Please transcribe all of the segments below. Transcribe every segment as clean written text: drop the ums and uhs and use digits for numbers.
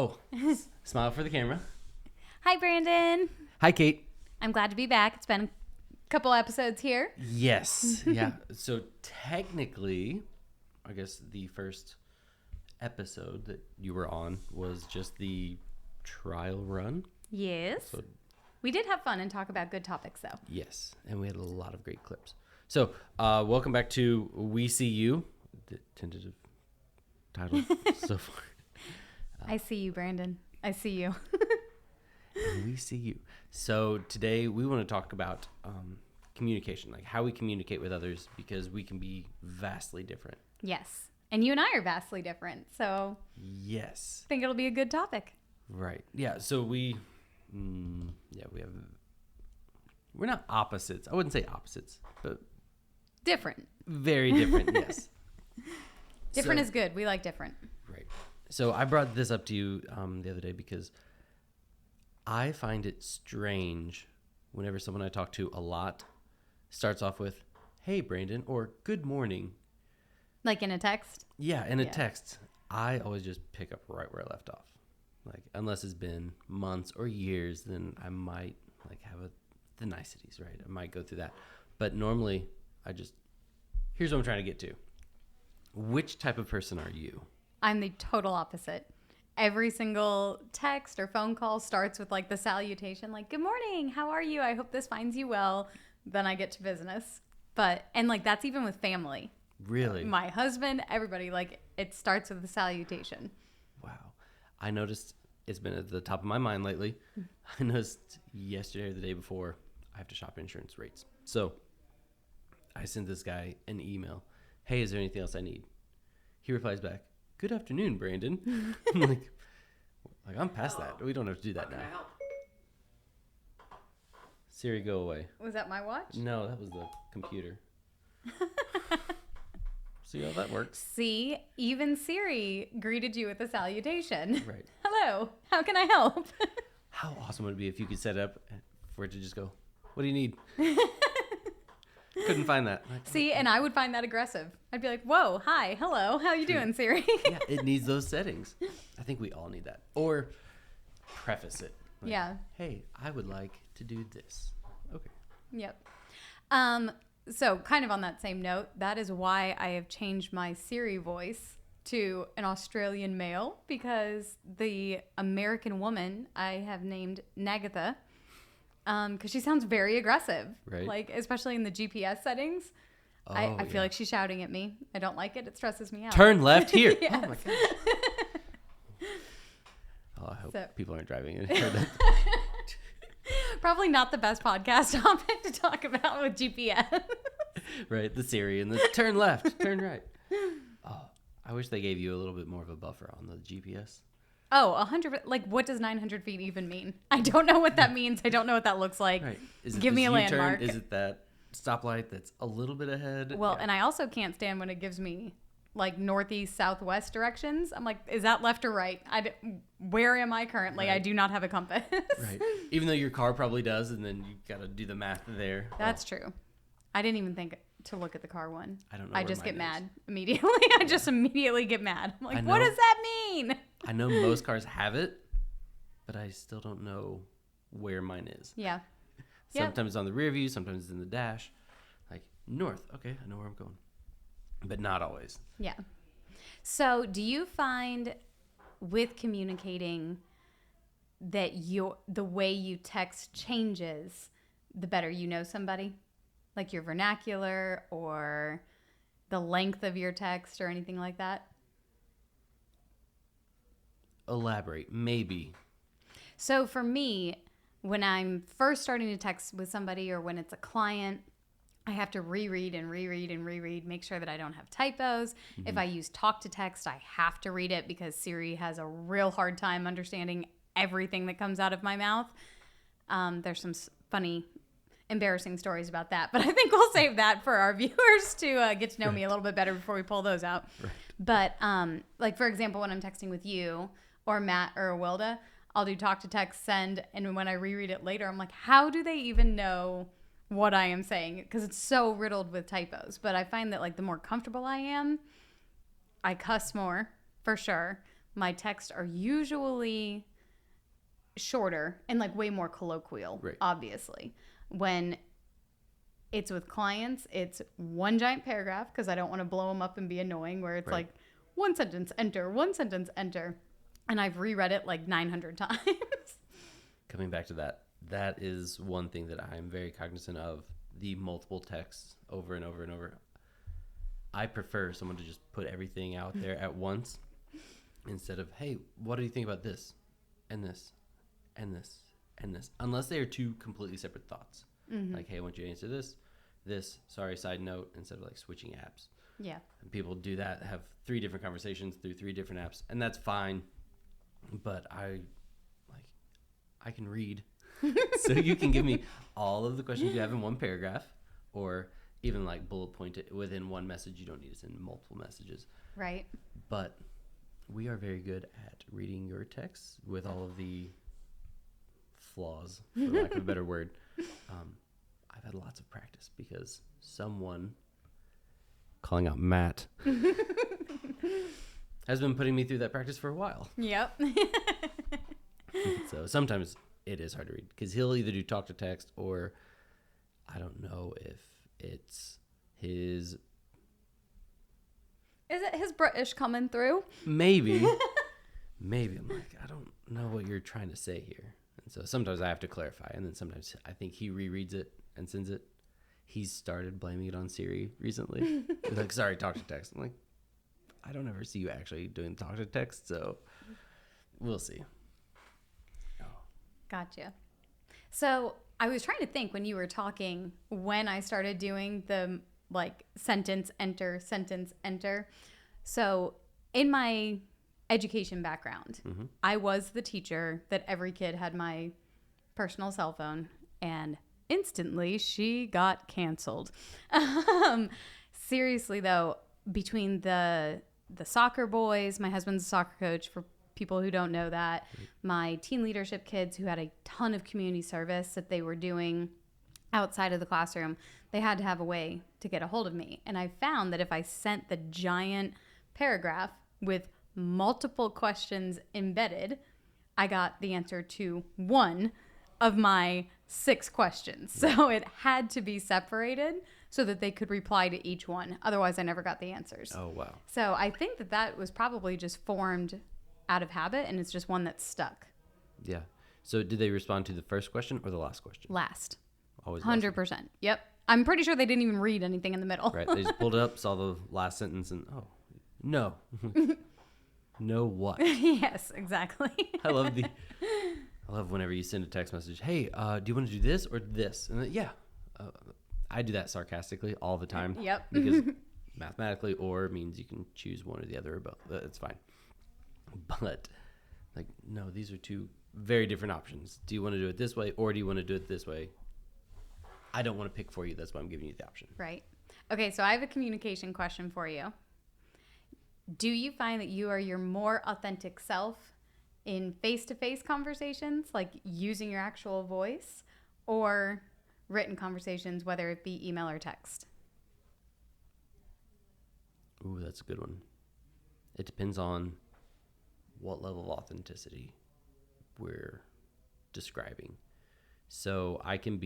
Oh, smile for the camera. Hi, Brandon. Hi, Kate. I'm glad to be back. It's been a couple episodes here. Yes. Yeah. So technically, I guess the first episode that you were on was just the trial run. Yes. So, we did have fun and talk about good topics, though. yes. And we had a lot of great clips. So welcome back to We See You, the tentative title so far. I see you, Brandon. I see you. And we see you. So today we want to talk about communication, like how we communicate with others, because we can be vastly different. Yes. And you and I are vastly different, so Yes. I think it'll be a good topic. Right. Yeah. So we're not opposites. I wouldn't say opposites, but Different. very different. Yes. Different So- is good. We like different. Right. So I brought this up to you the other day because I find it strange whenever someone I talk to a lot starts off with, "Hey, Brandon," or "Good morning." Like in a text? Yeah, in a Yeah. text, I always just pick up right where I left off. Like, unless it's been months or years, then I might like have the niceties, right? I might go through that. But normally, here's what I'm trying to get to. Which type of person are you? I'm the total opposite. Every single text or phone call starts with like the salutation, like, "Good morning, how are you? I hope this finds you well." Then I get to business. And like that's even with family. Really? My husband, everybody, like it starts with the salutation. Wow. I noticed it's been at the top of my mind lately. I noticed yesterday or the day before I have to shop insurance rates. So I sent this guy an email. "Hey, is there anything else I need?" He replies back, "Good afternoon, Brandon." I'm like I'm past that. We don't have to do that now. Siri, go away. Was that my watch? No, that was the computer. See how that works? See, even Siri greeted you with a salutation. Right. Hello, how can I help? How awesome would it be if you could set up for it to just go, "What do you need?" Couldn't find that. See, and I would find that aggressive. I'd be like, "Whoa, hi, hello, how you doing, Siri?" Yeah, it needs those settings. I think we all need that. Or preface it. Like, Yeah. "Hey, I would like to do this." Okay. Yep. So kind of on that same note, that is why I have changed my Siri voice to an Australian male, because the American woman I have named Nagatha, because she sounds very aggressive, Right. like especially in the GPS settings. Oh, I feel yeah. like she's shouting at me. I don't like it. It stresses me out. Turn left here. Yes. Oh my gosh. Oh, I hope So- people aren't driving and hear that. Probably not the best podcast topic to talk about with GPS. Right, the Siri and the turn left, turn right. Oh, I wish they gave you a little bit more of a buffer on the GPS. Oh, 100. Like, what does 900 feet even mean? I don't know what that means. I don't know what that looks like. Right. Is it Give me this a U-turn? landmark. Is it that stoplight that's a little bit ahead? Well, Yeah. and I also can't stand when it gives me like northeast, southwest directions. I'm like, is that left or right? Where am I currently? Right. I do not have a compass. Right. Even though your car probably does, and then you got to do the math there. That's true. I didn't even think to look at the car one. I don't know I where just get mine is. mad immediately. I just immediately get mad. I'm I like, what know. does that mean? I know most cars have it, but I still don't know where mine is. Yeah. Yep. Sometimes it's on the rear view, sometimes it's in the dash. Like, north. Okay, I know where I'm going. But not always. Yeah. So, do you find with communicating that the way you text changes the better you know somebody? Like your vernacular or the length of your text or anything like that? Elaborate. Maybe. So, for me, when I'm first starting to text with somebody or when it's a client, I have to reread and reread and reread, make sure that I don't have typos. If I use talk to text, I have to read it because Siri has a real hard time understanding everything that comes out of my mouth. There's some funny, embarrassing stories about that, but I think we'll save that for our viewers to get to know me a little bit better before we pull those out. Right. But like, for example, when I'm texting with you or Matt or Wilda, I'll do talk to text, send, and when I reread it later, I'm like, how do they even know what I am saying? Because it's so riddled with typos. But I find that like the more comfortable I am, I cuss more for sure. my texts are usually shorter and like way more colloquial, Right. obviously. When it's with clients, it's one giant paragraph because I don't want to blow them up and be annoying, where it's Right. like one sentence, enter, one sentence, enter. And I've reread it like 900 times. Coming back to that, that is one thing that I'm very cognizant of, the multiple texts over and over and over. I prefer someone to just put everything out there at once instead of, hey, what do you think about this and this and this and this? Unless they are two completely separate thoughts. Like, hey, I want you to answer this, sorry, side note, instead of like switching apps. Yeah. And people do that, have 3 different conversations through 3 different apps, and that's fine. But I can read. So you can give me all of the questions you have in one paragraph, or even like bullet point it within one message. You don't need to send multiple messages. Right. But we are very good at reading your texts with all of the flaws, for lack of a better word. I've had lots of practice because someone, calling out Matt, has been putting me through that practice for a while. Yep. So sometimes it is hard to read because he'll either do talk to text, or I don't know if it's his. Is it his British coming through? Maybe. Maybe. I'm like, I don't know what you're trying to say here. And so sometimes I have to clarify. And then sometimes I think he rereads it and sends it. He's started blaming it on Siri recently. He's like, sorry, talk to text. I'm like, I don't ever see you actually doing talk to text. So we'll see. Gotcha. So I was trying to think when you were talking, when I started doing the like sentence, enter. So in my education background, I was the teacher that every kid had my personal cell phone, and instantly she got canceled. Seriously though, between the soccer boys, my husband's a soccer coach, for people who don't know that, my teen leadership kids who had a ton of community service that they were doing outside of the classroom, they had to have a way to get a hold of me. And I found that if I sent the giant paragraph with multiple questions embedded, I got the answer to one of my 6 questions. So it had to be separated so that they could reply to each one. Otherwise, I never got the answers. Oh, wow. So I think that that was probably just formed out of habit, and it's just one that's stuck. Yeah. So did they respond to the first question or the last question? Last. Always last. 100%. Yep. I'm pretty sure they didn't even read anything in the middle. Right. They just pulled it up, saw the last sentence, and no. No what? Yes, exactly. I love whenever you send a text message, hey, do you want to do this or this? And then, yeah. I do that sarcastically all the time. Yep. Because mathematically or means you can choose one or the other or both. It's fine. But like, no, these are 2 very different options. Do you want to do it this way, or do you want to do it this way? I don't want to pick for you. That's why I'm giving you the option. Right. Okay, so I have a communication question for you. Do you find that you are your more authentic self in face-to-face conversations, like using your actual voice, or written conversations, whether it be email or text? Ooh, that's a good one. It depends on what level of authenticity we're describing. So I can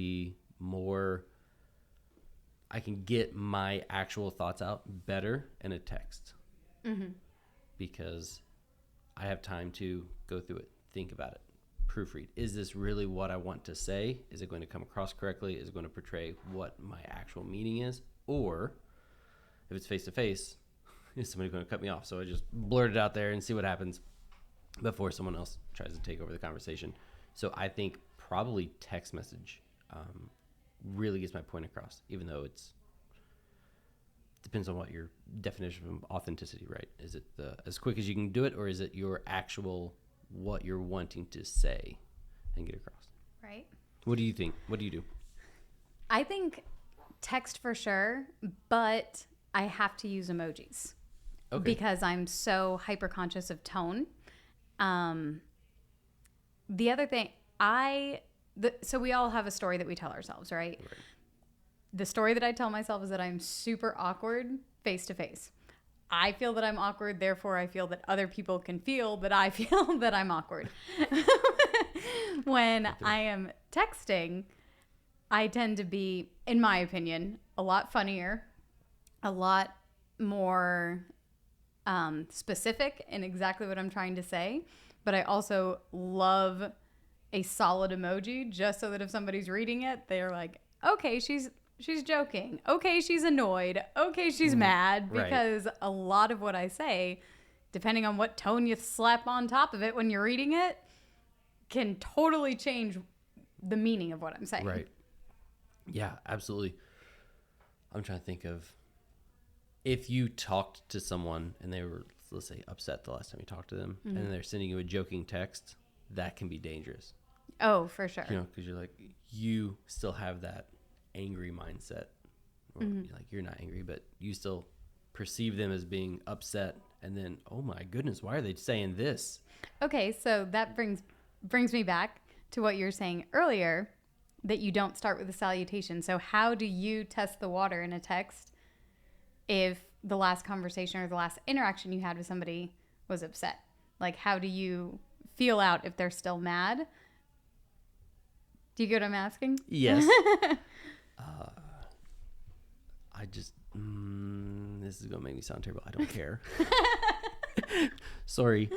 get my actual thoughts out better in a text. Because I have time to go through it, think about it, proofread. Is this really what I want to say? Is it going to come across correctly? Is it going to portray what my actual meaning is? Or if it's face-to-face, is somebody going to cut me off? So I just blurt it out there and see what happens before someone else tries to take over the conversation. So I think probably text message really gets my point across, even though depends on what your definition of authenticity, right? Is it as quick as you can do it, or is it your actual what you're wanting to say and get across? Right. What do you think? What do you do? I think text for sure, but I have to use emojis. Okay. Because I'm so hyper conscious of tone. The other thing, so we all have a story that we tell ourselves, right? The story that I tell myself is that I'm super awkward face to face. I feel that I'm awkward, therefore I feel that other people can feel that I feel that I'm awkward. When I am texting, I tend to be, in my opinion, a lot funnier, a lot more specific in exactly what I'm trying to say. But I also love a solid emoji just so that if somebody's reading it, they're like, okay, she's joking. Okay, she's annoyed. Okay, she's mad. Right. Because a lot of what I say, depending on what tone you slap on top of it when you're reading it, can totally change the meaning of what I'm saying. Right. Yeah, absolutely. I'm trying to think of if you talked to someone and they were, let's say, upset the last time you talked to them, and they're sending you a joking text, that can be dangerous. Oh, for sure. You know, because you're like, you still have that angry mindset. Or like, you're not angry, but you still perceive them as being upset. And then, oh my goodness, why are they saying this? Okay, so that brings me back to what you were saying earlier, that you don't start with a salutation. So how do you test the water in a text if the last conversation or the last interaction you had with somebody was upset? Like, how do you feel out if they're still mad? Do you get what I'm asking? Yes. I just, this is going to make me sound terrible. I don't care. Sorry.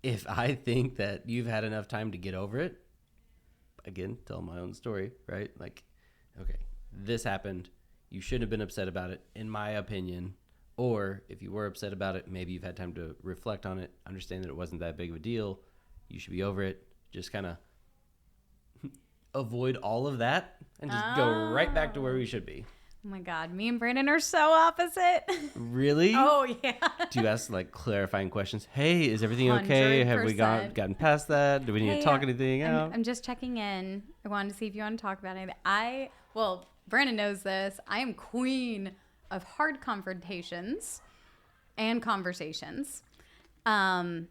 If I think that you've had enough time to get over it, again, tell my own story, right? Like, okay, this happened. You shouldn't have been upset about it, in my opinion. Or if you were upset about it, maybe you've had time to reflect on it, understand that it wasn't that big of a deal. You should be over it. Just kind of avoid all of that and just go right back to where we should be. Oh my God, me and Brandon are so opposite. Really? Oh, yeah. Do you ask like clarifying questions? Hey, is everything okay? Have we 100%. gotten past that? Do we need to talk anything out? I'm just checking in. I wanted to see if you want to talk about anything. Well, Brandon knows this. I am queen of hard confrontations and conversations. And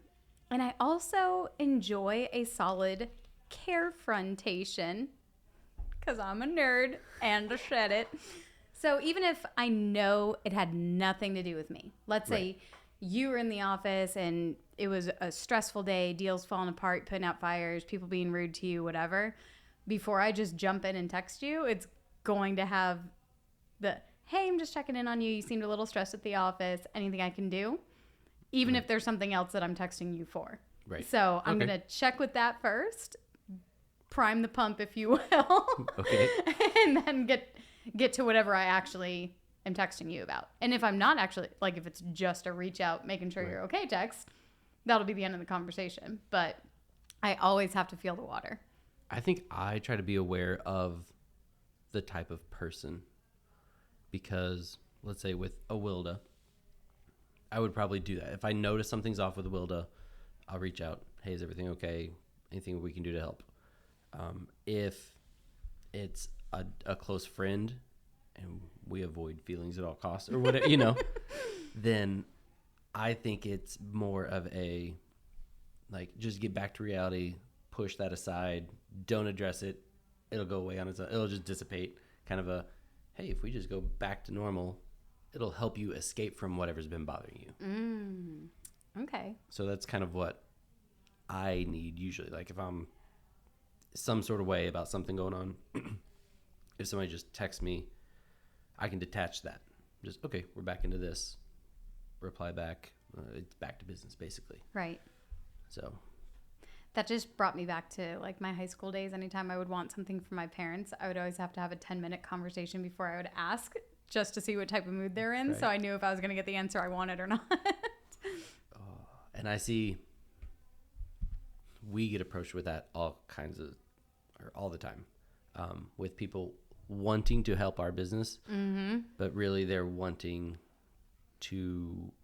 I also enjoy a solid carefrontation because I'm a nerd and I said it. So even if I know it had nothing to do with me, let's say you were in the office and it was a stressful day, deals falling apart, putting out fires, people being rude to you, whatever. Before I just jump in and text you, it's going to have the, hey, I'm just checking in on you. You seemed a little stressed at the office. Anything I can do? Even if there's something else that I'm texting you for. Right. So I'm going to check with that first, prime the pump, if you will. Okay. And then get to whatever I actually am texting you about. And if I'm not actually, like if it's just a reach out, making sure you're okay text, that'll be the end of the conversation. But I always have to feel the water. I think I try to be aware of the type of person because let's say with a Wilda, I would probably do that. If I notice something's off with a Wilda, I'll reach out. Hey, is everything okay? Anything we can do to help? If it's a close friend and we avoid feelings at all costs or whatever, then I think it's more of a, like, just get back to reality, push that aside, don't address it. It'll go away on its own. It'll just dissipate. Kind of a, hey, if we just go back to normal, it'll help you escape from whatever's been bothering you. Okay. So that's kind of what I need usually. Like if I'm some sort of way about something going on, if somebody just texts me, I can detach that. Just, okay, we're back into this. Reply back. It's back to business, basically. Right. So that just brought me back to like my high school days. Anytime I would want something from my parents, I would always have to have a 10-minute conversation before I would ask, just to see what type of mood they're in. Right. So I knew if I was going to get the answer I wanted or not. And I see we get approached with that all the time, with people wanting to help our business, but really they're wanting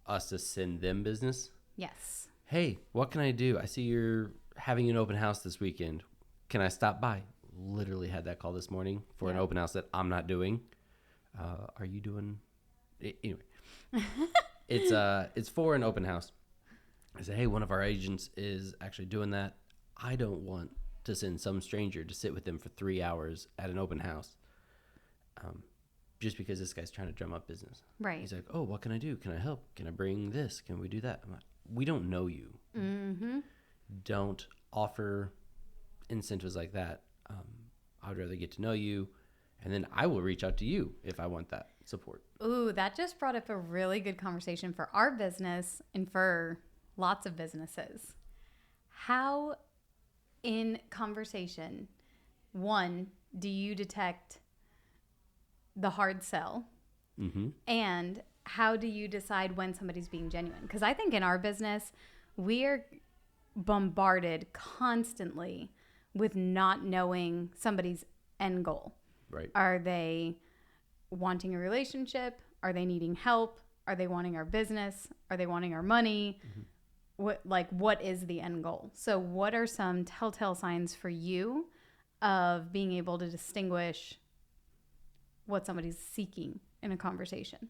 us to send them business. Yes. Hey, what can I do? I see you're having an open house this weekend. Can I stop by? Literally had that call this morning for an open house that I'm not doing. Are you doing? Anyway, it's for an open house. I said, hey, one of our agents is actually doing that. I don't want to send some stranger to sit with them for 3 hours at an open house. just because this guy's trying to drum up business. Right. He's like, oh, what can I do? Can I help? Can I bring this? Can we do that? I'm like, we don't know you. Mm-hmm. Don't offer incentives like that. I would rather get to know you, and then I will reach out to you if I want that support. Ooh, that just brought up a really good conversation for our business and for lots of businesses. How in conversation, one, do you detect the hard sell? Mm-hmm. And how do you decide when somebody's being genuine? Because I think in our business, we are bombarded constantly with not knowing somebody's end goal. Right. Are they wanting a relationship? Are they needing help? Are they wanting our business? Are they wanting our money? Mm-hmm. What is the end goal? So what are some telltale signs for you of being able to distinguish what somebody's seeking in a conversation?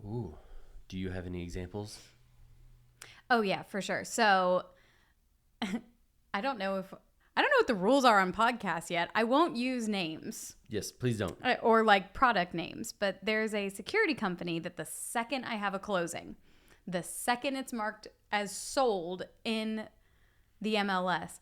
Ooh, do you have any examples? Oh yeah, for sure. So I don't know what the rules are on podcasts yet. I won't use names. Yes, please don't. Or like product names, but there's a security company that the second I have a closing, the second it's marked as sold in the MLS,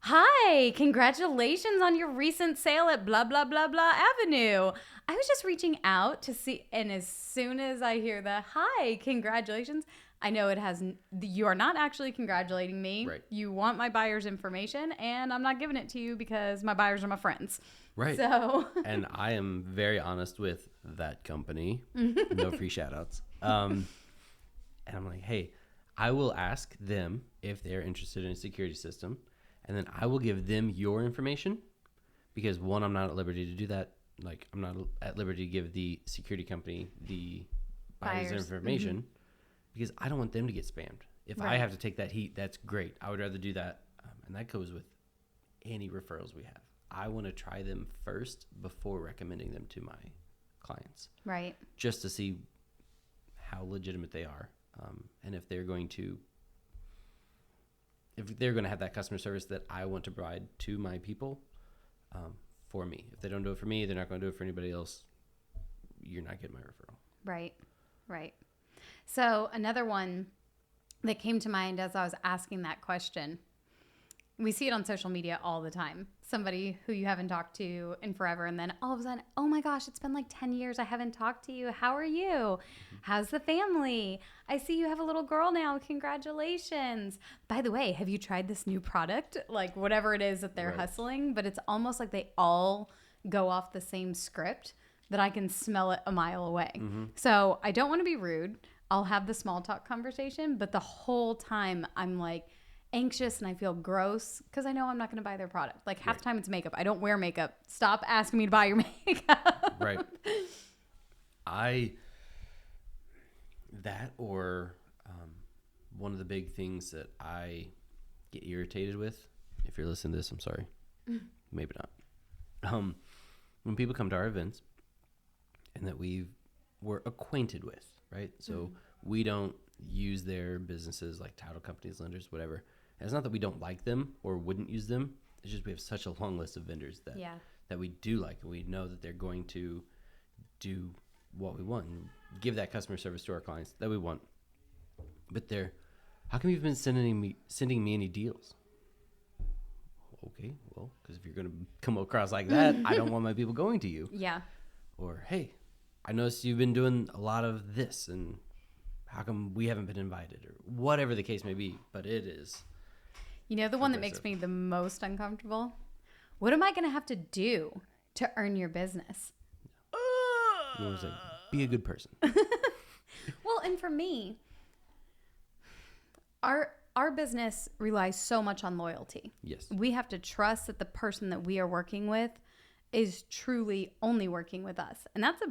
hi, congratulations on your recent sale at blah, blah, blah, blah Avenue. I was just reaching out to see, and as soon as I hear the hi, congratulations, I know you are not actually congratulating me. Right. You want my buyer's information, and I'm not giving it to you because my buyers are my friends. Right. So. And I am very honest with that company. No free shout outs. And I'm like, hey, I will ask them if they're interested in a security system, and then I will give them your information because, one, I'm not at liberty to do that. Like, I'm not at liberty to give the security company the buyer's information. Mm-hmm. Because I don't want them to get spammed. If I have to take that heat, that's great. I would rather do that. And that goes with any referrals we have. I want to try them first before recommending them to my clients. Right. Just to see how legitimate they are. And if they're going to have that customer service that I want to provide to my people for me. If they don't do it for me, they're not going to do it for anybody else. You're not getting my referral. Right. Right. So another one that came to mind as I was asking that question, we see it on social media all the time. Somebody who you haven't talked to in forever, and then all of a sudden, oh my gosh, it's been like 10 years. I haven't talked to you. How are you? Mm-hmm. How's the family? I see you have a little girl now. Congratulations. By the way, have you tried this new product? Like whatever it is that they're hustling, but it's almost like they all go off the same script that I can smell it a mile away. Mm-hmm. So I don't want to be rude. I'll have the small talk conversation, but the whole time I'm like anxious and I feel gross because I know I'm not going to buy their product. Like half the time it's makeup. I don't wear makeup. Stop asking me to buy your makeup. Right. One of the big things that I get irritated with, if you're listening to this, I'm sorry. Maybe not. When people come to our events and that we're acquainted with, right? So we don't use their businesses like title companies, lenders, whatever. And it's not that we don't like them or wouldn't use them. It's just we have such a long list of vendors that we do like, and we know that they're going to do what we want and give that customer service to our clients that we want. But how come you've been sending me any deals? Okay, well, because if you're going to come across like that, I don't want my people going to you. Yeah. Or, hey, I noticed you've been doing a lot of this, and how come we haven't been invited, or whatever the case may be. But it is. You know, the one that makes me the most uncomfortable? What am I going to have to do to earn your business? It was like, be a good person. Well, and for me, our business relies so much on loyalty. Yes. We have to trust that the person that we are working with is truly only working with us. And that's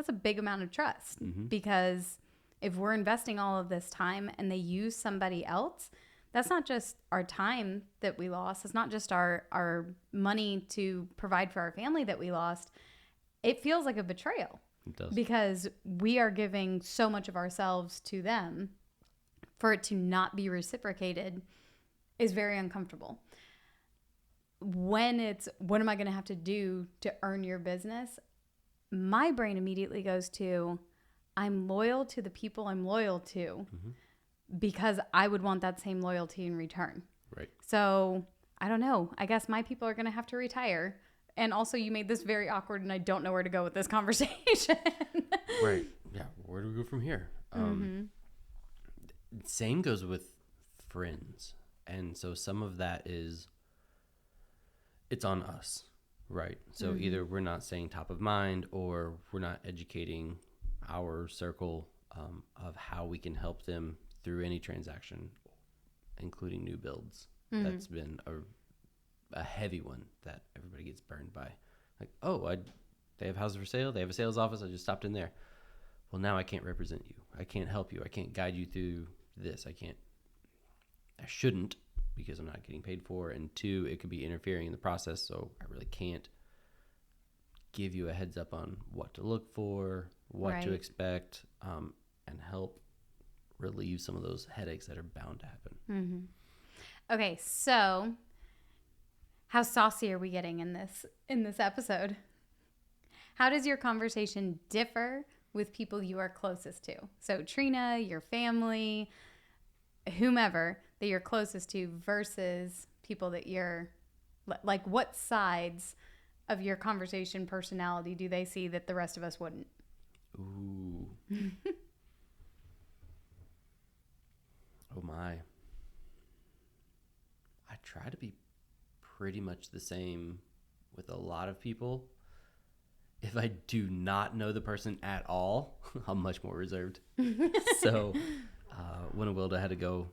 a big amount of trust, because if we're investing all of this time and they use somebody else, that's not just our time that we lost. It's not just our money to provide for our family that we lost. It feels like a betrayal. It does. Because we are giving so much of ourselves to them. For it to not be reciprocated is very uncomfortable. When it's, what am I going to have to do to earn your business? my brain immediately goes to, I'm loyal to the people I'm loyal to because I would want that same loyalty in return. Right. So I don't know. I guess my people are going to have to retire. And also, you made this very awkward, and I don't know where to go with this conversation. Right. Yeah. Where do we go from here? Same goes with friends. And so some of that is, it's on us, right? So either we're not staying top of mind, or we're not educating our circle of how we can help them through any transaction, including new builds. That's been a heavy one that everybody gets burned by. Like, oh, they have houses for sale. They have a sales office. I just stopped in there. Well, now I can't represent you. I can't help you. I can't guide you through this. I shouldn't, because I'm not getting paid for. And 2, it could be interfering in the process. So I really can't give you a heads up on what to look for, what to expect, and help relieve some of those headaches that are bound to happen. Okay, so how saucy are we getting in this episode? How does your conversation differ with people you are closest to? So Trina, your family, whomever that you're closest to, versus people that you're like, what sides of your conversation personality do they see that the rest of us wouldn't? Ooh. Oh my. I try to be pretty much the same with a lot of people. If I do not know the person at all, I'm much more reserved. So when Awilda had to go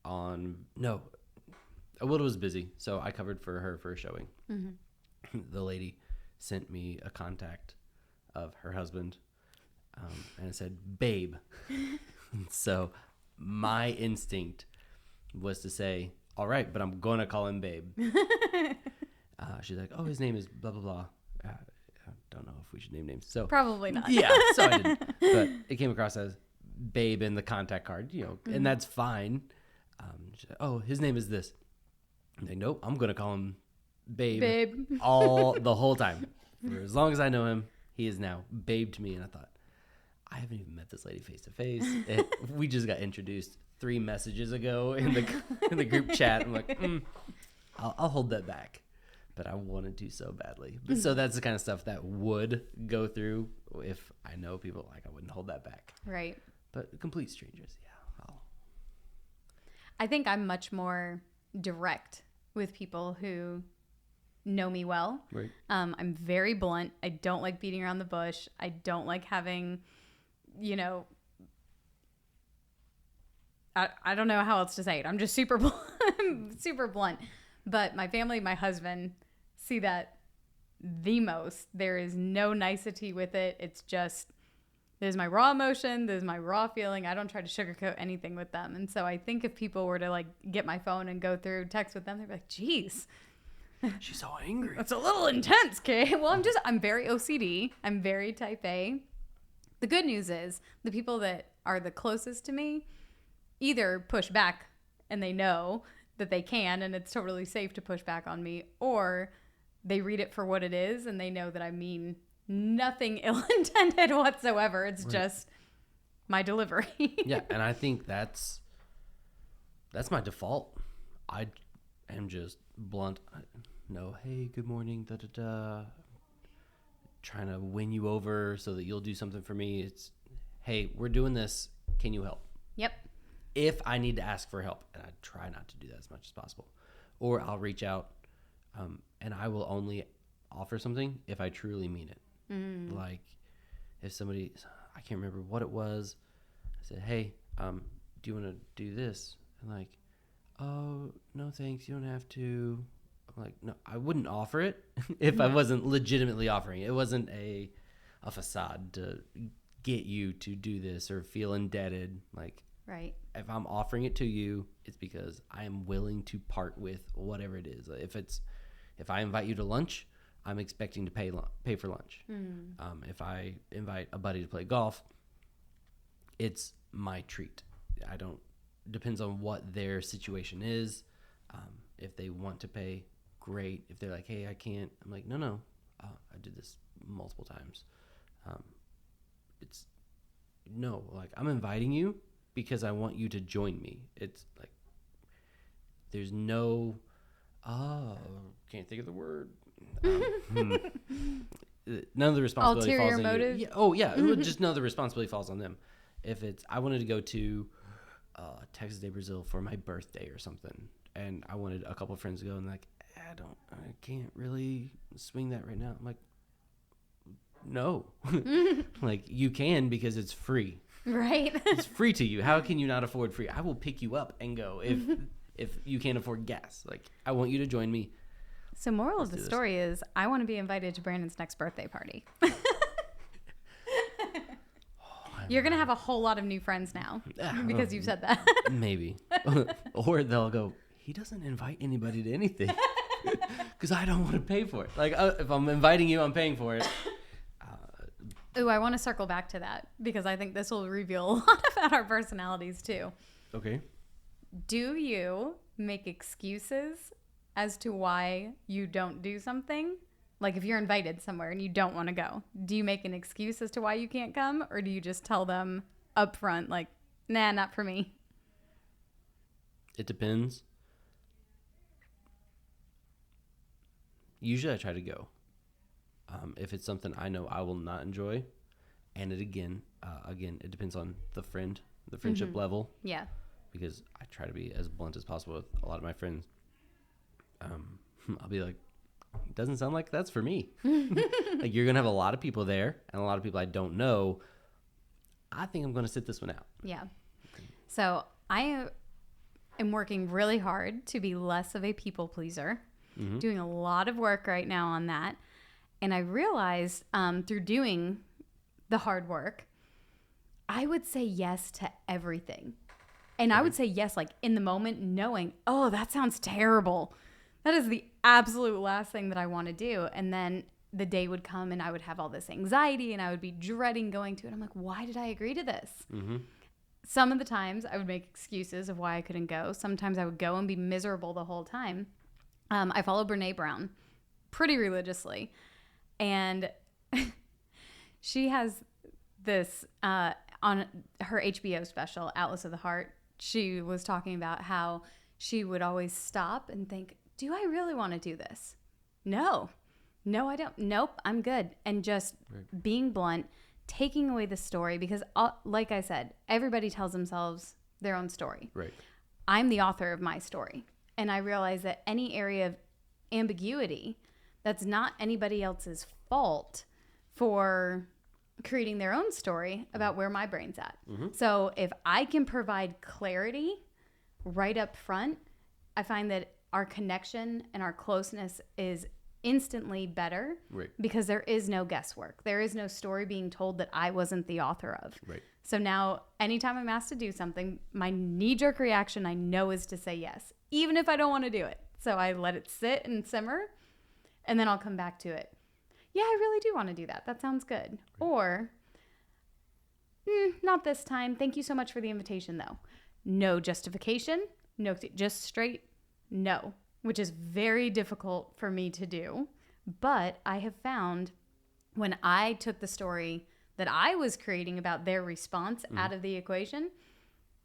on, no, Awilda was busy, so I covered for her for a showing. The lady sent me a contact of her husband, and it said, babe. So my instinct was to say, all right, but I'm going to call him babe. She's like, oh, his name is blah, blah, blah. I don't know if we should name names. So Probably not. Yeah, so I didn't. But it came across as babe in the contact card, and that's fine. She's like, oh, his name is this. I'm like, nope, I'm going to call him babe. Babe. The whole time. For as long as I know him, he is now babe to me. And I thought, I haven't even met this lady face to face. We just got introduced 3 messages ago in the group chat. I'm like, I'll hold that back, but I wanted to so badly. So that's the kind of stuff that would go through if I know people. Like, I wouldn't hold that back. Right. But complete strangers, yeah. I think I'm much more direct with people who know me well. Right. I'm very blunt. I don't like beating around the bush. I don't like having, I don't know how else to say it. I'm just super blunt, super blunt. But my family, my husband, see that the most. There is no nicety with it. It's just, this is my raw emotion. This is my raw feeling. I don't try to sugarcoat anything with them. And so I think if people were to like get my phone and go through text with them, they'd be like, geez, she's so angry. that's a little intense, Kay. Well, I'm very OCD. I'm very type A. The good news is the people that are the closest to me either push back and they know that they can and it's totally safe to push back on me, or they read it for what it is and they know that I mean nothing ill-intended whatsoever. It's just my delivery. Yeah, and I think that's my default. I am just blunt. No, hey, good morning, da-da-da. Trying to win you over so that you'll do something for me. It's, hey, we're doing this. Can you help? Yep. If I need to ask for help, and I try not to do that as much as possible, or I'll reach out, and I will only offer something if I truly mean it. Like if somebody, I can't remember what it was, I said, hey, do you want to do this? And like, oh, no thanks, you don't have to. I'm like, no, I wouldn't offer it if I wasn't legitimately offering it. It wasn't a facade to get you to do this or feel indebted. Like, right. If I'm offering it to you, it's because I am willing to part with whatever it is. If I invite you to lunch, I'm expecting to pay for lunch. If I invite a buddy to play golf, it's my treat. Depends on what their situation is. If they want to pay, great. If they're like, hey, I can't, I'm like, no, I did this multiple times. It's no, like I'm inviting you because I want you to join me. It's like there's no, can't think of the word. None of the responsibility Ulterior falls on motive? you. Yeah, oh yeah, it would just none of the responsibility falls on them. If it's I wanted to go to Texas de Brazil for my birthday or something, and I wanted a couple of friends to go, and like I can't really swing that right now. I'm like, no, like you can because it's free. Right. It's free to you. How can you not afford free? I will pick you up and go if you can't afford gas. Like I want you to join me. So moral of the story is I want to be invited to Brandon's next birthday party. You're going to have a whole lot of new friends now because you've said that. Maybe. Or they'll go, he doesn't invite anybody to anything because I don't want to pay for it. Like if I'm inviting you, I'm paying for it. Ooh, I want to circle back to that because I think this will reveal a lot about our personalities too. Okay. Do you make excuses as to why you don't do something? Like if you're invited somewhere and you don't want to go, do you make an excuse as to why you can't come? Or do you just tell them up front, like, nah, not for me? It depends. Usually I try to go. If it's something I know I will not enjoy, and it again, it depends on the friendship level. Yeah. Because I try to be as blunt as possible with a lot of my friends. I'll be like, it doesn't sound like that's for me. Like you're gonna have a lot of people there, and a lot of people I don't know. I think I'm gonna sit this one out. Yeah. So I am working really hard to be less of a people pleaser. Doing a lot of work right now on that. And I realized through doing the hard work, I would say yes to everything. And I would say yes, like in the moment, knowing, oh, that sounds terrible. That is the absolute last thing that I want to do. And then the day would come and I would have all this anxiety and I would be dreading going to it. I'm like, why did I agree to this? Some of the times I would make excuses of why I couldn't go. Sometimes I would go and be miserable the whole time. I follow Brene Brown pretty religiously. And she has this on her HBO special, Atlas of the Heart. She was talking about how she would always stop and think, do I really want to do this? No, I don't. Nope, I'm good. And just being blunt, taking away the story, because like I said, everybody tells themselves their own story. Right. I'm the author of my story. And I realize that any area of ambiguity that's not anybody else's fault for creating their own story about where my brain's at. So if I can provide clarity right up front, I find that our connection and our closeness is instantly better because there is no guesswork. There is no story being told that I wasn't the author of. Right. So now anytime I'm asked to do something, my knee-jerk reaction I know is to say yes, even if I don't want to do it. So I let it sit and simmer, and then I'll come back to it. Yeah, I really do want to do that. That sounds good. Right. Or, not this time. Thank you so much for the invitation, though. No justification. No, just straight no, which is very difficult for me to do. But I have found when I took the story that I was creating about their response out of the equation,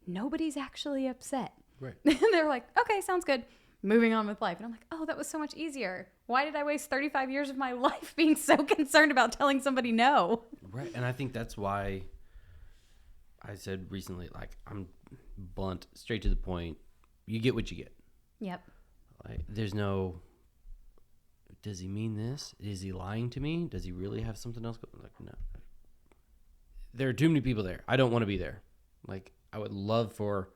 nobody's actually upset. Right. They're like, okay, sounds good. Moving on with life. And I'm like, oh, that was so much easier. Why did I waste 35 years of my life being so concerned about telling somebody no? Right. And I think that's why I said recently, like, I'm blunt, straight to the point. You get what you get. Yep. Like, there's no, does he mean this? Is he lying to me? Does he really have something else going? Like, no. There are too many people there. I don't want to be there. Like, I would love for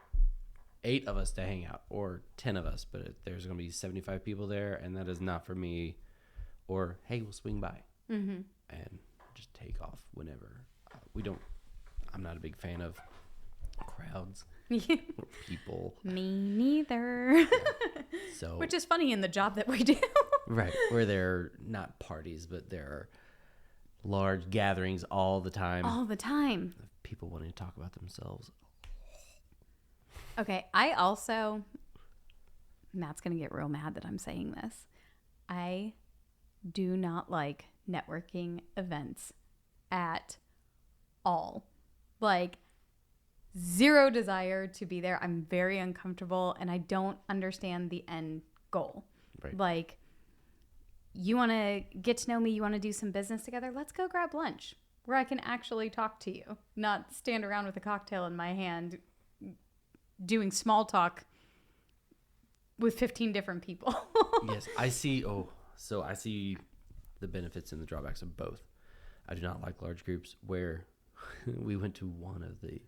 8 of us to hang out or 10 of us, but there's going to be 75 people there, and that is not for me. Or, hey, we'll swing by and just take off whenever. I'm not a big fan of crowds or people. Me neither. Yeah. So, which is funny in the job that we do. Right. Where they're not parties, but there are large gatherings all the time. All the time. Of people wanting to talk about themselves. Okay, I also, Matt's going to get real mad that I'm saying this. I do not like networking events at all. Like, zero desire to be there. I'm very uncomfortable and I don't understand the end goal. Right. Like, you want to get to know me, you want to do some business together, let's go grab lunch where I can actually talk to you, not stand around with a cocktail in my hand doing small talk with 15 different people. Yes, I see. So I see the benefits and the drawbacks of both. I do not like large groups. Where we went to one of the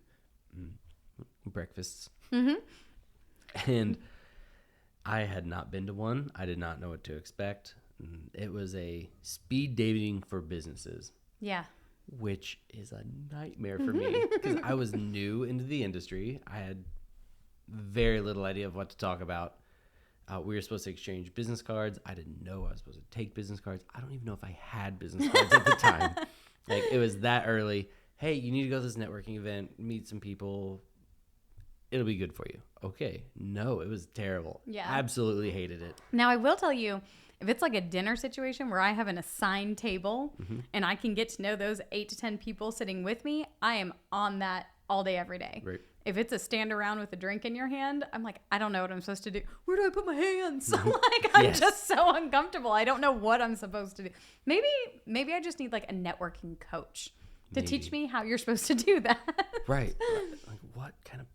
breakfasts, and I had not been to one. I did not know what to expect. It was a speed dating for businesses. Yeah. Which is a nightmare for me because I was new into the industry. I had very little idea of what to talk about. We were supposed to exchange business cards. I didn't know I was supposed to take business cards. I don't even know if I had business cards at the time. Like, it was that early. Hey, you need to go to this networking event, meet some people. It'll be good for you. Okay. No, it was terrible. Yeah. Absolutely hated it. Now, I will tell you, if it's like a dinner situation where I have an assigned table and I can get to know those 8 to 10 people sitting with me, I am on that all day, every day. Right. If it's a stand around with a drink in your hand, I'm like, I don't know what I'm supposed to do. Where do I put my hands? Like, I'm just so uncomfortable. I don't know what I'm supposed to do. Maybe I just need like a networking coach to teach me how you're supposed to do that. Right. Like, what kind of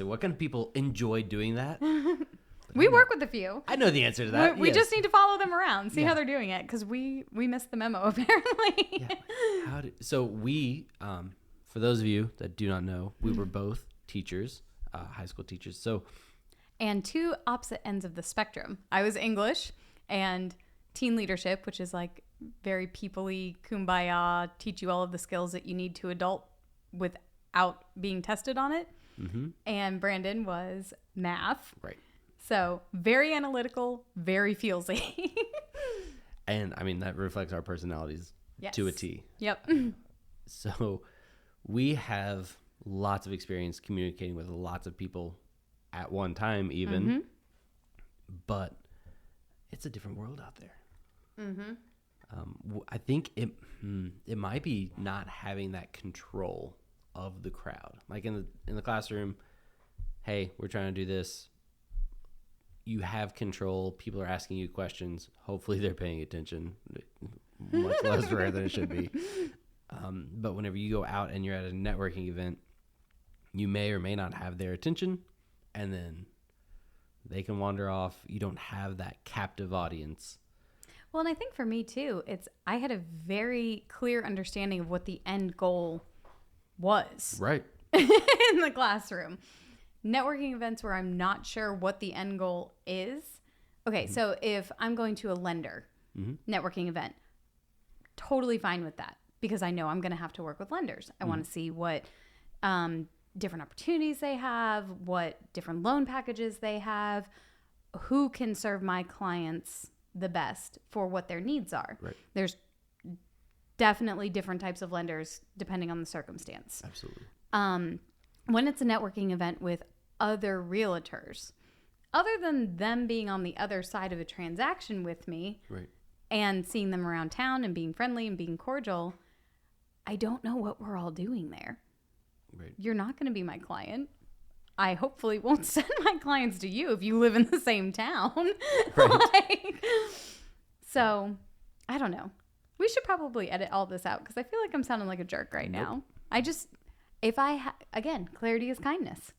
what kind of people enjoy doing that? We work with a few. I know the answer to that. We just need to follow them around, see how they're doing it, because we missed the memo apparently. Yeah. So we, for those of you that do not know, we were both teachers, high school teachers. So, and two opposite ends of the spectrum. I was English and teen leadership, which is like very people-y, kumbaya, teach you all of the skills that you need to adult without being tested on it. And Brandon was math. Right. So very analytical, very feelsy. And I mean, that reflects our personalities to a T. Yep. So we have lots of experience communicating with lots of people at one time even, but it's a different world out there. I think it might be not having that control of the crowd. Like in the classroom, hey, we're trying to do this. You have control. People are asking you questions. Hopefully they're paying attention. Much less rare than it should be. But whenever you go out and you're at a networking event, you may or may not have their attention, and then they can wander off. You don't have that captive audience. Well, and I think for me too, I had a very clear understanding of what the end goal was. Right. In the classroom. Networking events where I'm not sure what the end goal is. Okay, so if I'm going to a lender networking event, totally fine with that because I know I'm going to have to work with lenders. I want to see what different opportunities they have, what different loan packages they have, who can serve my clients the best for what their needs are. Right. There's definitely different types of lenders depending on the circumstance. Absolutely. When it's a networking event with other realtors, other than them being on the other side of a transaction with me Right. and seeing them around town and being friendly and being cordial, I don't know what we're all doing there. Right. You're not going to be my client. I hopefully won't send my clients to you if you live in the same town. Right. So, I don't know. We should probably edit all this out because I feel like I'm sounding like a jerk right now. Again, clarity is kindness.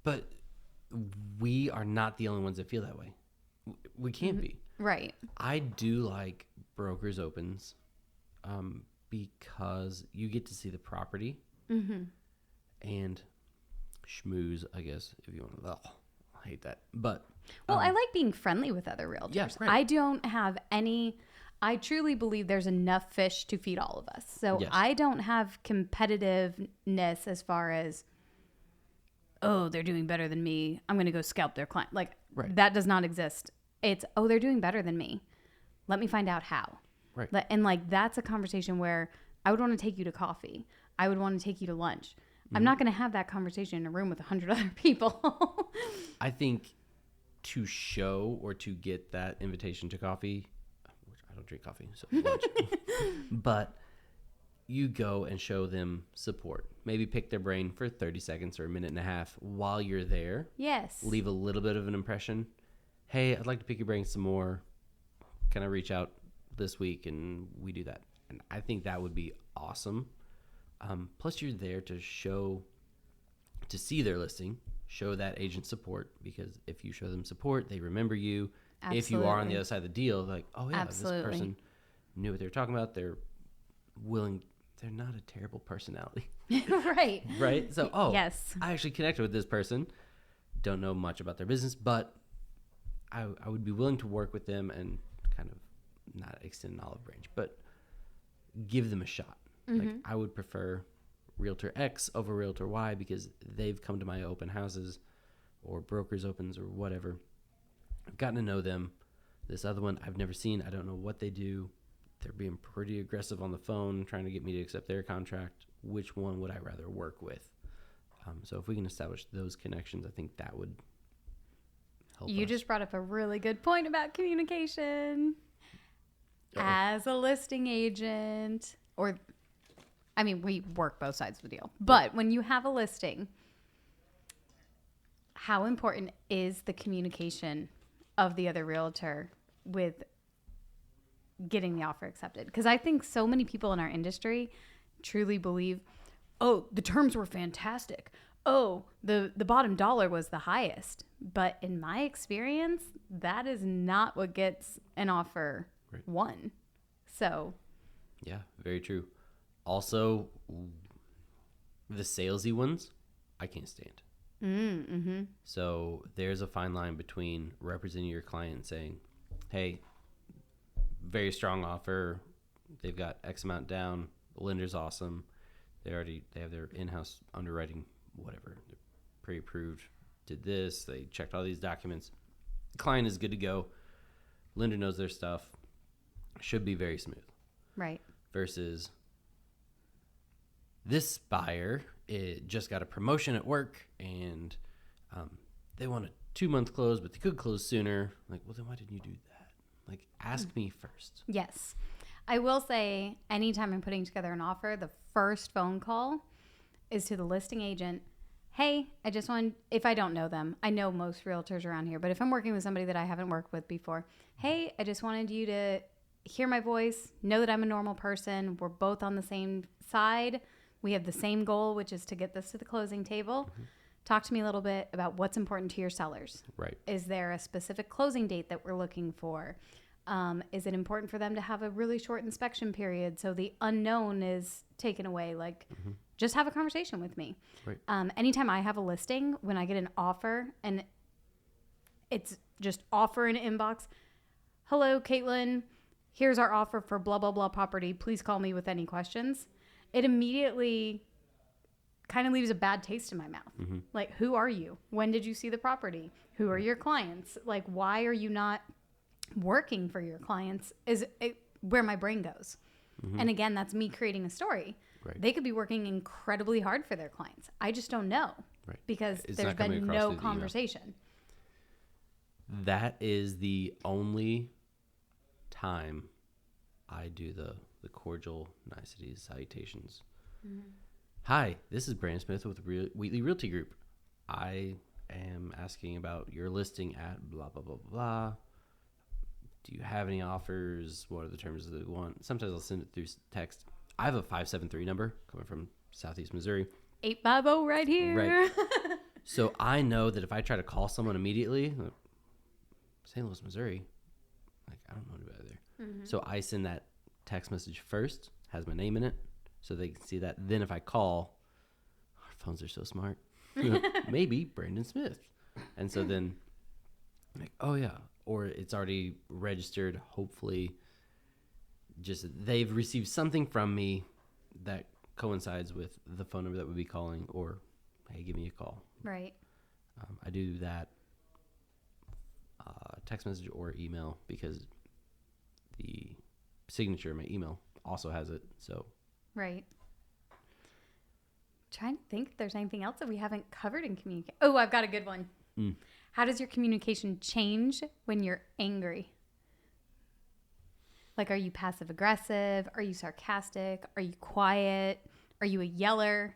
But we are not the only ones that feel that way. We can't be. Right. I do like brokers opens because you get to see the property and schmooze, I guess, if you want to. Oh, I hate that. But well, I like being friendly with other realtors. Yeah, right. I don't have any. I truly believe there's enough fish to feed all of us. So Yes. I don't have competitiveness as far as, oh, they're doing better than me, I'm going to go scalp their client. Like, Right. that does not exist. It's, oh, they're doing better than me. Let me find out how. Right. And like, that's a conversation where I would want to take you to coffee. I would want to take you to lunch. I'm not going to have that conversation in a room with 100 other people. I think to show or to get that invitation to coffee, which I don't drink coffee, so lunch, but you go and show them support. Maybe pick their brain for 30 seconds or a minute and a half while you're there. Yes. Leave a little bit of an impression. Hey, I'd like to pick your brain some more. Can I reach out this week? And we do that. And I think that would be awesome. Plus, you're there to see their listing, show that agent support, because if you show them support, they remember you. Absolutely. If you are on the other side of the deal, like, oh yeah, Absolutely. This person knew what they were talking about. They're willing. They're not a terrible personality. Right. Right? So, yes. I actually connected with this person. Don't know much about their business, but I would be willing to work with them and kind of not extend an olive branch, but give them a shot. Like, I would prefer Realtor X over Realtor Y because they've come to my open houses or brokers opens or whatever. I've gotten to know them. This other one I've never seen. I don't know what they do. They're being pretty aggressive on the phone, trying to get me to accept their contract. Which one would I rather work with? So if we can establish those connections, I think that would help You us. just brought up a really good point about communication. As a listing agent, we work both sides of the deal. But when you have a listing, how important is the communication of the other realtor with getting the offer accepted? Because I think so many people in our industry truly believe, oh, the terms were fantastic. Oh, the bottom dollar was the highest. But in my experience, that is not what gets an offer won. So. Yeah, very true. Also, the salesy ones, I can't stand. Mm-hmm. So there's a fine line between representing your client and saying, hey, very strong offer. They've got X amount down. The lender's awesome. They have their in-house underwriting, whatever. They're pre-approved, did this. They checked all these documents. The client is good to go. Lender knows their stuff. Should be very smooth. Right. Versus this buyer, it just got a promotion at work and they want a 2-month close, but they could close sooner. Like, well, then why didn't you do that? Like, ask me first. Yes. I will say anytime I'm putting together an offer, the first phone call is to the listing agent. Hey, if I don't know them, I know most realtors around here, but if I'm working with somebody that I haven't worked with before, hey, I just wanted you to hear my voice, know that I'm a normal person. We're both on the same side. We have the same goal, which is to get this to the closing table. Mm-hmm. Talk to me a little bit about what's important to your sellers. Right. Is there a specific closing date that we're looking for? Is it important for them to have a really short inspection period so the unknown is taken away? Like, just have a conversation with me. Right. Anytime I have a listing, when I get an offer and it's just offer in inbox, hello, Caitlin, here's our offer for blah, blah, blah property. Please call me with any questions. It immediately kind of leaves a bad taste in my mouth. Mm-hmm. Like, who are you? When did you see the property? Who are your clients? Like, why are you not working for your clients? Is it where my brain goes. Mm-hmm. And again, that's me creating a story. Right. They could be working incredibly hard for their clients. I just don't know. Right. Because there's been no conversation. That is the only time I do the cordial niceties, salutations. Mm-hmm. Hi, this is Brandon Smith with Wheatley Realty Group. I am asking about your listing at blah, blah, blah, blah. Do you have any offers? What are the terms that we want? Sometimes I'll send it through text. I have a 573 number coming from Southeast Missouri. 850 right here. Right. So I know that if I try to call someone immediately, like, St. Louis, Missouri, like, I don't know anybody there. Mm-hmm. So I send that text message first, has my name in it, so they can see that. Then if I call, our phones are so smart. Maybe Brandon Smith. And so then, like, oh yeah. Or it's already registered, hopefully. Just they've received something from me that coincides with the phone number that we'd be calling, or, hey, give me a call. Right. I do that text message or email because the signature in my email also has it. So. Right. Trying to think if there's anything else that we haven't covered in communication. Oh, I've got a good one. How does your communication change when you're angry? Like, are you passive aggressive? Are you sarcastic? Are you quiet? Are you a yeller?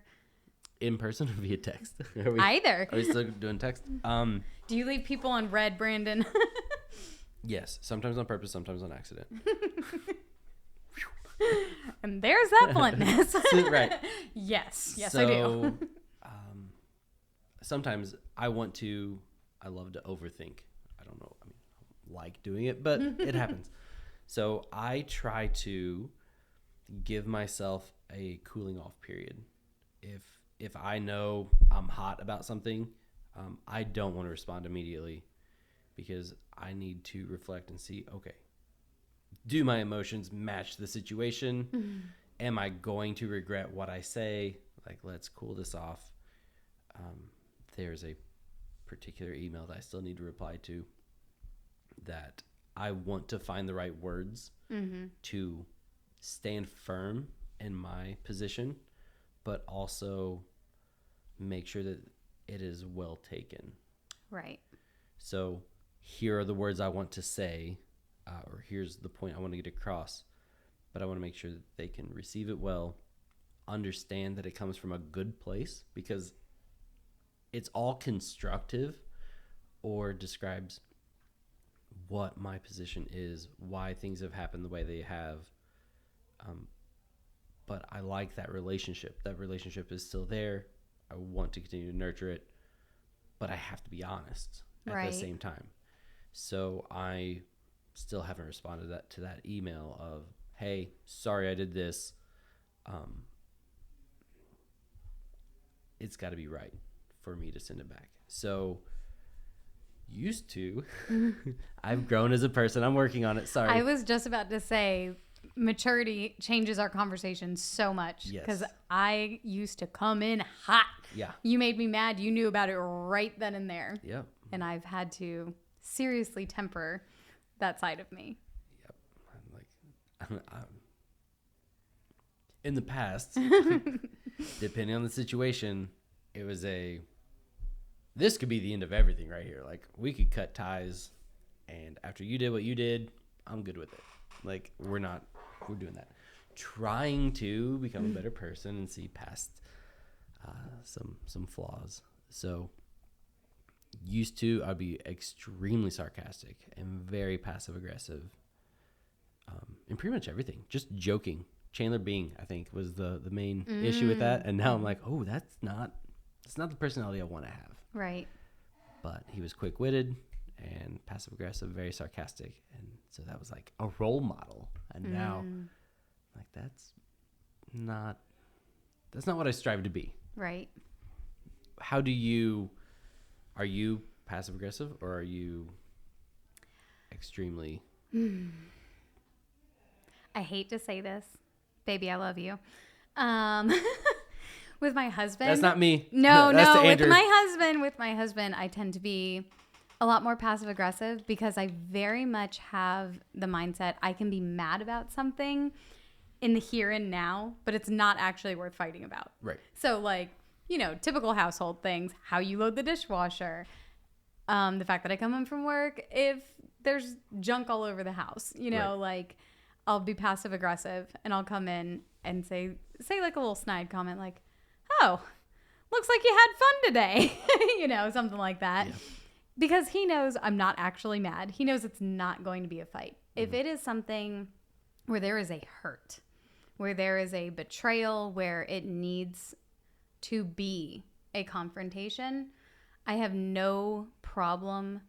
In person or via text? Either. Are we still doing text? Do you leave people on red, Brandon? Yes. Sometimes on purpose, sometimes on accident. And there's that bluntness. Right. Yes, So, I do. Sometimes I love to overthink. I don't know. I mean, I like doing it, but it happens. So I try to give myself a cooling off period. If I know I'm hot about something, I don't want to respond immediately because I need to reflect and see, okay, do my emotions match the situation? Mm-hmm. Am I going to regret what I say? Like, let's cool this off. There's a particular email that I still need to reply to that I want to find the right words to stand firm in my position, but also make sure that it is well taken. Right. So here are the words I want to say, or here's the point I want to get across, but I want to make sure that they can receive it well, understand that it comes from a good place, because it's all constructive or describes what my position is, why things have happened the way they have. But I like that relationship. That relationship is still there. I want to continue to nurture it, but I have to be honest at the same time. So I still haven't responded to that email of, hey, sorry I did this. It's got to be right for me to send it back. So used to, I've grown as a person. I'm working on it. Sorry. I was just about to say, maturity changes our conversation so much, because I used to come in hot. Yeah. You made me mad. You knew about it right then and there. Yep. And I've had to seriously temper that side of me. Yep. I'm in the past, depending on the situation, it was this could be the end of everything right here. Like, we could cut ties, and after you did what you did, I'm good with it. Like, we're doing that. Trying to become a better person and see past some flaws. So used to, I'd be extremely sarcastic and very passive aggressive in pretty much everything. Just joking. Chandler Bing, I think, was the main issue with that. And now I'm like, oh, that's not the personality I want to have. Right. But he was quick-witted and passive-aggressive, very sarcastic. And so that was like a role model. And now, like, that's not what I strive to be. Right. Are you passive-aggressive, or are you extremely... I hate to say this. Baby, I love you. With my husband. That's not me. No. Andrew. With my husband, I tend to be a lot more passive aggressive, because I very much have the mindset I can be mad about something in the here and now, but it's not actually worth fighting about. Right. So, like, typical household things, how you load the dishwasher, the fact that I come home from work, if there's junk all over the house, like, I'll be passive aggressive and I'll come in and say like a little snide comment, like, oh, looks like you had fun today. Something like that. Yeah. Because he knows I'm not actually mad. He knows it's not going to be a fight. Mm-hmm. If it is something where there is a hurt, where there is a betrayal, where it needs to be a confrontation, I have no problem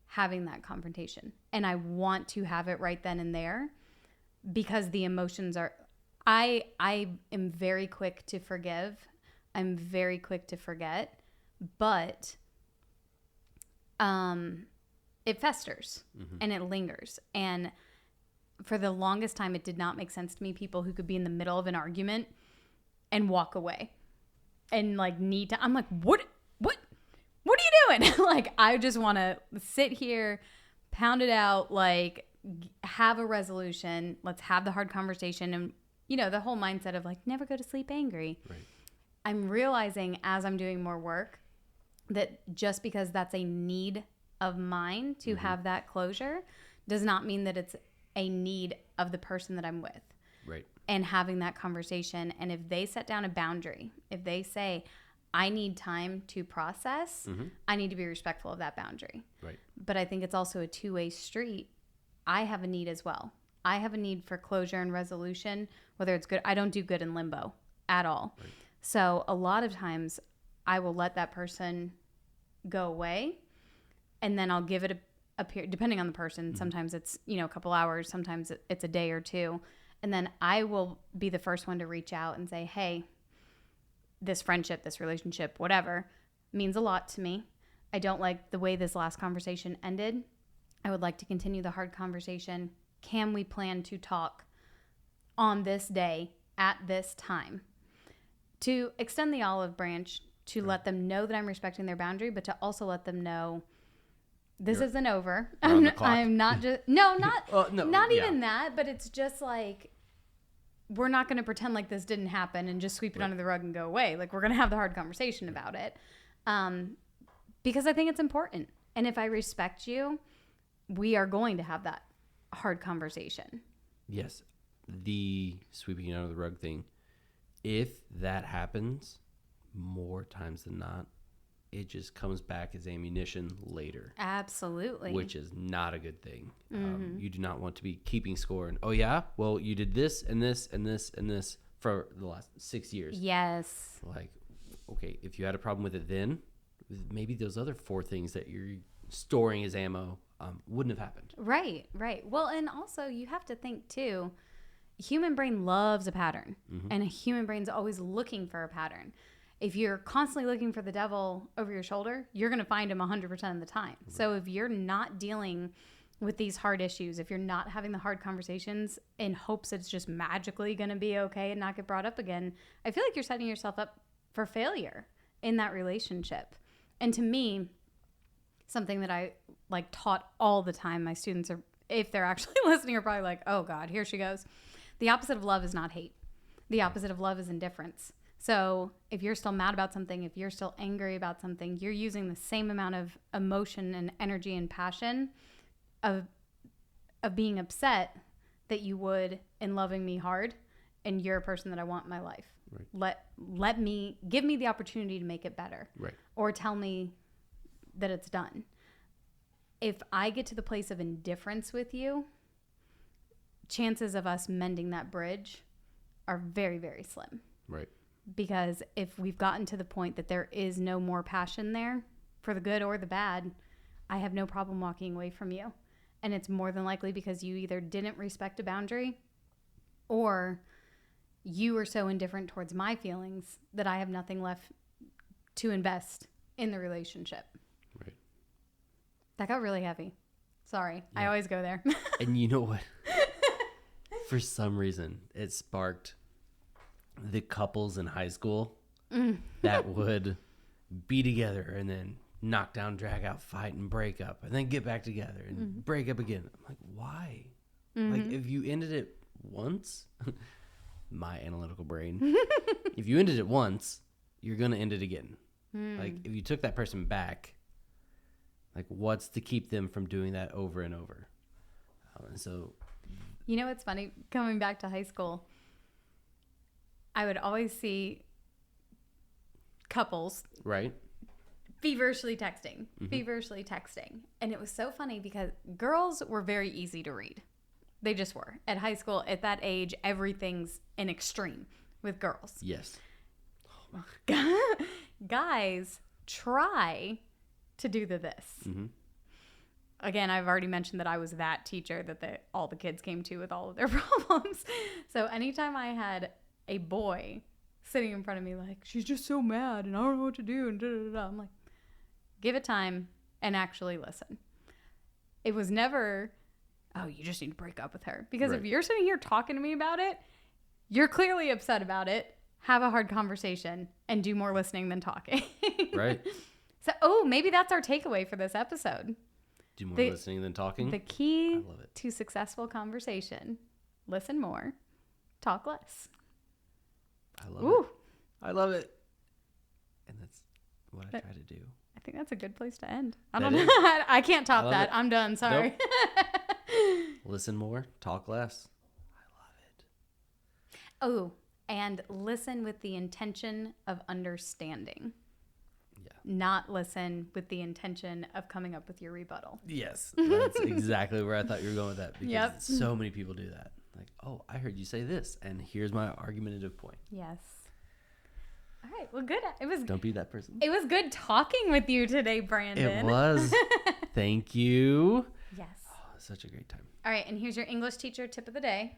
having that confrontation. And I want to have it right then and there, because the emotions are... I am very quick to forgive. I'm very quick to forget. But it festers and it lingers. And for the longest time, it did not make sense to me, people who could be in the middle of an argument and walk away and like need to... I'm like, what are you doing? Like, I just want to sit here, pound it out, like, have a resolution. Let's have the hard conversation. And, the whole mindset of like, never go to sleep angry. Right. I'm realizing as I'm doing more work that just because that's a need of mine to have that closure does not mean that it's a need of the person that I'm with. Right. And having that conversation. And if they set down a boundary, if they say, I need time to process, I need to be respectful of that boundary. Right. But I think it's also a two-way street. I have a need as well. I have a need for closure and resolution, whether it's good. I don't do good in limbo at all. Right. So a lot of times I will let that person go away, and then I'll give it a period, depending on the person. Sometimes it's, a couple hours. Sometimes it's a day or two. And then I will be the first one to reach out and say, hey, this friendship, this relationship, whatever, means a lot to me. I don't like the way this last conversation ended. I would like to continue the hard conversation. Can we plan to talk on this day at this time? To extend the olive branch, to let them know that I'm respecting their boundary, but to also let them know this isn't over. I'm not just, not even that, but it's just like, we're not going to pretend like this didn't happen and just sweep it under the rug and go away. Like, we're going to have the hard conversation about it. Because I think it's important. And if I respect you, we are going to have that hard conversation. Yes. The sweeping it under the rug thing, if that happens more times than not, it just comes back as ammunition later. Absolutely. Which is not a good thing. You do not want to be keeping score. And, oh, yeah? Well, you did this and this and this and this for the last 6 years. Yes. Like, okay, if you had a problem with it then, maybe those other 4 things that you're storing as ammo wouldn't have happened. Right. Well, and also you have to think, too, human brain loves a pattern. And a human brain's always looking for a pattern. If you're constantly looking for the devil over your shoulder, you're going to find him 100% of the time. Right. So if you're not dealing with these hard issues, if you're not having the hard conversations in hopes that it's just magically going to be okay and not get brought up again, I feel like you're setting yourself up for failure in that relationship. And to me, something that I taught all the time, my students are, if they're actually listening, are probably like, oh God, here she goes. The opposite of love is not hate. The opposite of love is indifference. So if you're still mad about something, if you're still angry about something, you're using the same amount of emotion and energy and passion of being upset that you would in loving me hard, and you're a person that I want in my life. Right. Give me the opportunity to make it better. Right. Or tell me that it's done. If I get to the place of indifference with you, chances of us mending that bridge are very, very slim. Right. Because if we've gotten to the point that there is no more passion there, for the good or the bad, I have no problem walking away from you. And it's more than likely because you either didn't respect a boundary, or you were so indifferent towards my feelings that I have nothing left to invest in the relationship. Right. That got really heavy. Sorry. Yeah. I always go there. And you know what? For some reason, it sparked the couples in high school that would be together and then knock down, drag out, fight, and break up, and then get back together and break up again. I'm like, why? Like, if you ended it once, my analytical brain, if you ended it once, you're going to end it again. Like, if you took that person back, like, what's to keep them from doing that over and over? And so, you know, it's funny, coming back to high school, I would always see couples, right, feverishly texting. And it was so funny because girls were very easy to read. They just were. At high school, at that age, everything's an extreme with girls. Yes. Guys try to do this. Again, I've already mentioned that I was that teacher that all the kids came to with all of their problems. So anytime I had a boy sitting in front of me like, she's just so mad and I don't know what to do, and I'm like, give it time and actually listen. It was never, oh, you just need to break up with her. Because if you're sitting here talking to me about it, you're clearly upset about it. Have a hard conversation and do more listening than talking. Right. So, maybe that's our takeaway for this episode. Do more listening than talking. The key to successful conversation: listen more, talk less. I love it. I love it. And that's what I try to do. I think that's a good place to end. I don't know. I can't top that. I'm done. Sorry. Nope. Listen more, talk less. I love it. Oh, and listen with the intention of understanding. Yeah. Not listen with the intention of coming up with your rebuttal. Yes, that's exactly where I thought you were going with that. Because Yep. so many people do that. Like, oh, I heard you say this, and here's my argumentative point. Yes. All right. Well, good. Don't be that person. It was good talking with you today, Brandon. It was. Thank you. Yes. Oh, such a great time. All right. And here's your English teacher tip of the day.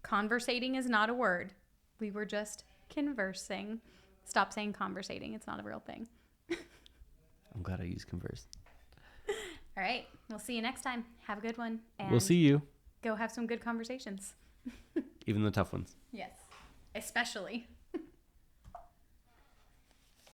Conversating is not a word. We were just conversing. Stop saying conversating. It's not a real thing. I'm glad I used converse. All right. We'll see you next time. Have a good one. And We'll see you. go have some good conversations. Even the tough ones. Yes. Especially.